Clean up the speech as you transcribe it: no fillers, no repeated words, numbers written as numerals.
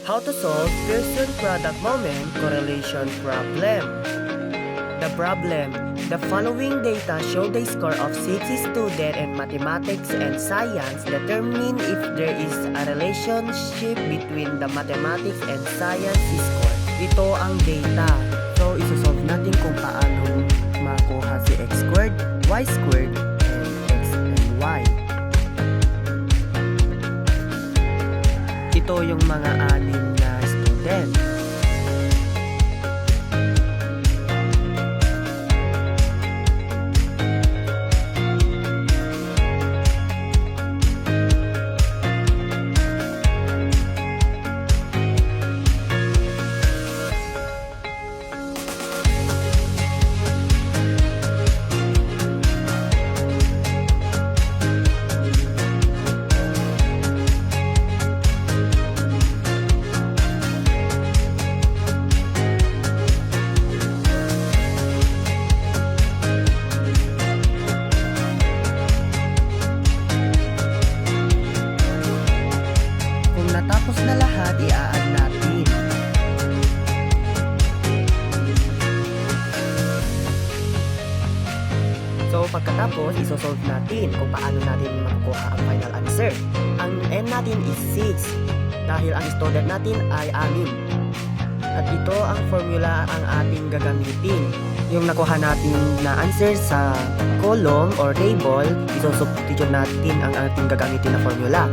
How to solve Pearson product moment correlation problem. The problem. The following data show the score of 60 students in mathematics and science. Determine if there is a relationship between the mathematics and science score. Ito ang data. So, isosolve natin kung paano makuha si x squared, y squared, and x and y. Ito yung mga anim na student. Tapos na lahat, i-add natin. So, pagkatapos, isosolve natin kung paano natin makukuha ang final answer. Ang n natin is 6 dahil ang student natin ay 6. At ito ang formula ang ating gagamitin. Yung nakuha natin na answer sa column or table, isosubstitute natin ang ating gagamitin na formula.